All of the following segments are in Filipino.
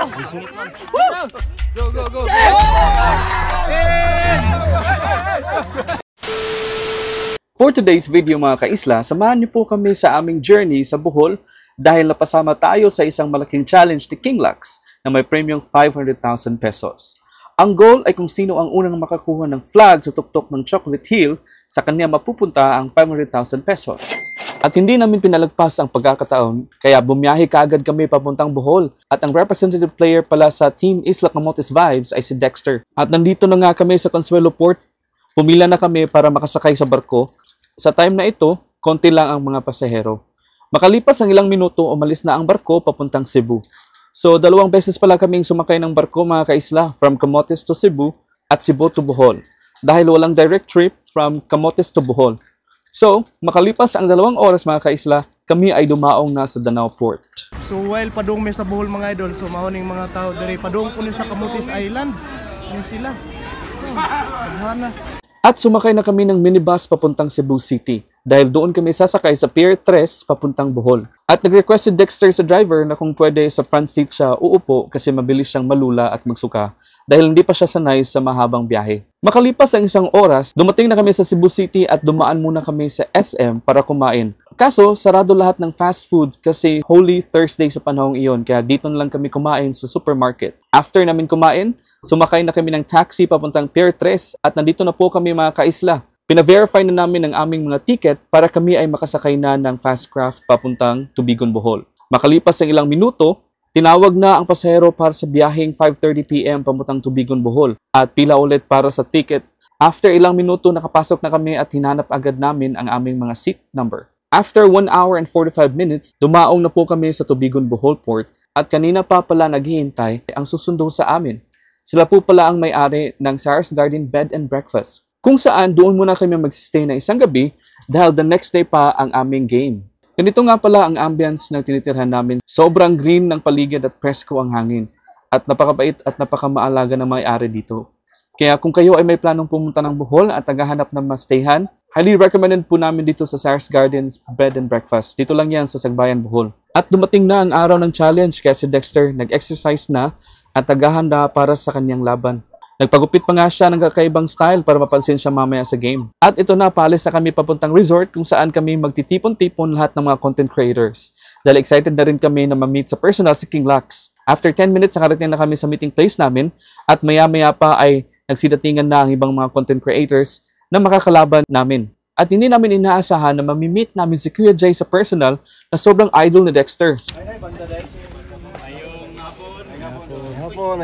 Go, go, go! For today's video mga kaisla, samahan niyo po kami sa aming journey sa Bohol dahil napasama tayo sa isang malaking challenge ni King Lux na may premium 500,000 pesos. Ang goal ay kung sino ang unang makakuha ng flag sa tuktok ng Chocolate Hill, sa kanya mapupunta ang 500,000 pesos. At hindi namin pinalagpas ang pagkakataon, kaya bumiyahe kaagad kami papuntang Bohol. At ang representative player pala sa Team Isla Camotes Vibes ay si Dexter. At nandito na nga kami sa Consuelo Port. Pumila na kami para makasakay sa barko. Sa time na ito, konti lang ang mga pasahero. Makalipas ang ilang minuto, umalis na ang barko papuntang Cebu. So, 2 beses pala kaming sumakay ng barko mga kaisla, from Camotes to Cebu at Cebu to Bohol. Dahil walang direct trip from Camotes to Bohol. So, makalipas ang 2 oras mga kaisla, kami ay dumaong na sa Danao Port. So, while padung may sa Bohol mga idol, so mahuning mga tao dari padung po sa Camotes Island. Yun sila. Adhana. At sumakay na kami ng minibus papuntang Cebu City dahil doon kami sasakay sa Pier 3 papuntang Bohol. At nag-request si Dexter sa driver na kung pwede sa front seat siya uupo kasi mabilis siyang malula at magsuka dahil hindi pa siya sanay sa mahabang biyahe. Makalipas ang 1 oras, dumating na kami sa Cebu City at dumaan muna kami sa SM para kumain. Kaso, sarado lahat ng fast food kasi Holy Thursday sa panahong iyon kaya dito na lang kami kumain sa supermarket. After namin kumain, sumakay na kami ng taxi papuntang Pier 3 at nandito na po kami mga kaisla. Pina-verify na namin ang aming mga ticket para kami ay makasakay na ng fast craft papuntang Tubigon, Bohol. Makalipas ang ilang minuto, tinawag na ang pasahero para sa biyaheng 5:30 PM papuntang Tubigon, Bohol at pila ulit para sa ticket. After ilang minuto, nakapasok na kami at hinanap agad namin ang aming mga seat number. After 1 hour and 45 minutes, dumaong na po kami sa Tubigon, Bohol Port at kanina pa pala naghihintay ang susundo sa amin. Sila po pala ang may-ari ng Sarah's Garden Bed and Breakfast, kung saan doon muna kami mag-stay na isang gabi dahil the next day pa ang aming game. Ganito nga pala ang ambience ng tinitirhan namin. Sobrang green ng paligid at presko ang hangin at napakabait at napakamaalaga ng may-ari dito. Kaya kung kayo ay may planong pumunta ng Bohol at naghahanap ng mastayhan, highly recommended po namin dito sa Sarah's Gardens Bed and Breakfast. Dito lang yan sa Sagbayan, Bohol. At dumating na ang araw ng challenge kaya si Dexter nag-exercise na at naghahanda para sa kanyang laban. Nagpagupit pa nga siya ng kakaibang style para mapansin siya mamaya sa game. At ito na, paalis na kami papuntang resort kung saan kami magtitipon-tipon lahat ng mga content creators. Dahil excited na rin kami na ma-meet sa personal si King Lux. After 10 minutes, nakarating na kami sa meeting place namin at maya-maya pa ay nagsidatingan na ang ibang mga content creators na makakalaban namin. At hindi namin inaasahan na mamimit namin si Kuya Jay sa personal na sobrang idol ni Dexter. Hapon.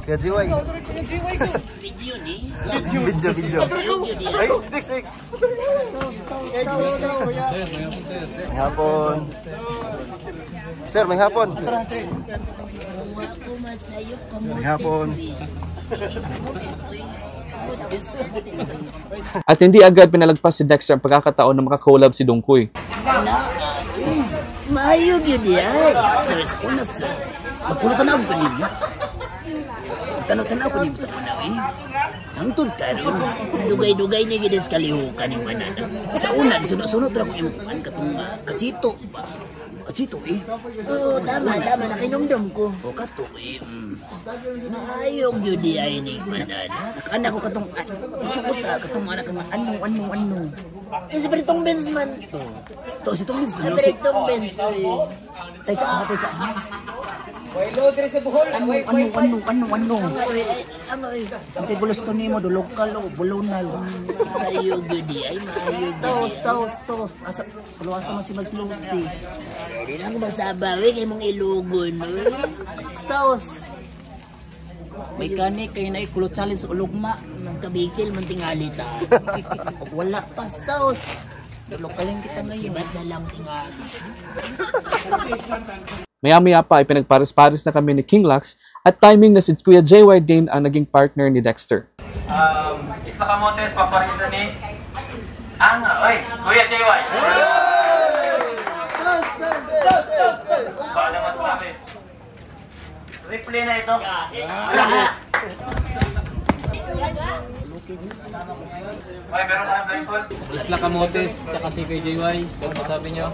Kaya jiway. Video. Ay, Dex. May hapon. Sir, may hapon. May hapon. At hindi agad pinalagpas si Dexter ang pagkakataon na makakolab si Dongkoy. Maayog yun yan. Sir, sa una, sir. Magpulo-tanaw ko niyo. Tanaw-tanaw ko niyo sa una, eh. Nangtod ka rin. Dugay-dugay ni gides kalihukan yung manana. Sa una, sunod-sunod rin ako imukuhan katong katsito. Katsito, eh. Oo, tama. Nakinumdum ko. O, kato, eh. Maayog yun di ay ni manana. Nakaanak ko katong usa, katong anak kang ano. Si Pritong Benz man. To si Tong Benz. Si Pritong Benz. Tay sa. Way load rin sa Bohol. Ano. Kasi bulos to nimo do lokal o bulonal. Ayog di ay maayog. Tos. Asa luwasa man si Mas Lucy. Di lang masabawi kay mong ilugon. Sauce. May kanik kayo na ikulot salin sa ulugma. Nagkabikil man tingali ta. Wala pa sauce. Lokalin kita ngayon. Sibat na lang tingali. Maya-maya pa ay pinagparis-paris na kami ni King Lux at timing na si Kuya JY din ang naging partner ni Dexter. Isla Camotes, paparisa ni oy, Kuya JY! Paano masasabi? Replay na ito. Ay, meron ka ng blindfold? Isla Camotes, tsaka si KJY. So, ano sabi nyo?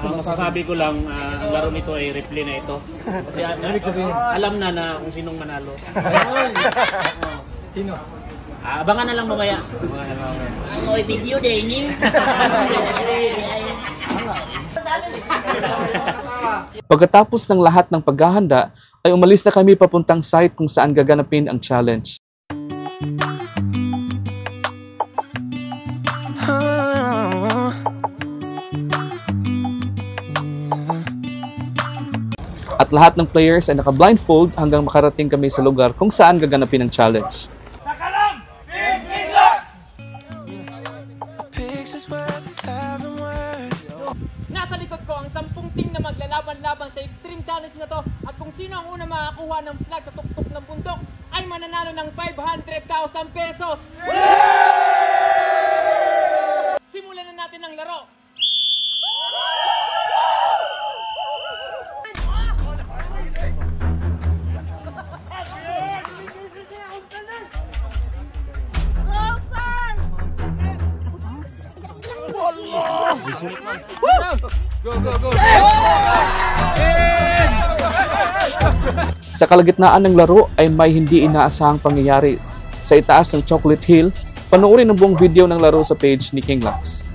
Ang masasabi ko lang, ang laro nito ay replay na ito. Kasi alam na kung sinong manalo. Sino? Abangan na lang mamaya. Oy, video din ni. Pagkatapos ng lahat ng paghahanda, ay umalis na kami papuntang site kung saan gaganapin ang challenge. At lahat ng players ay naka-blindfold hanggang makarating kami sa lugar kung saan gaganapin ang challenge. Nasa likod ko ang 10 team na maglalaban-laban sa extreme challenge na to, at kung sino ang una makakuha ng flag sa tuktok ng bundok ay mananalo ng 500,000 pesos! Simulan na natin ang laro! Sa kalagitnaan ng laro ay may hindi inaasahang pangyayari. Sa itaas ng Chocolate Hill, panoorin ang buong video ng laro sa page ni King Lux.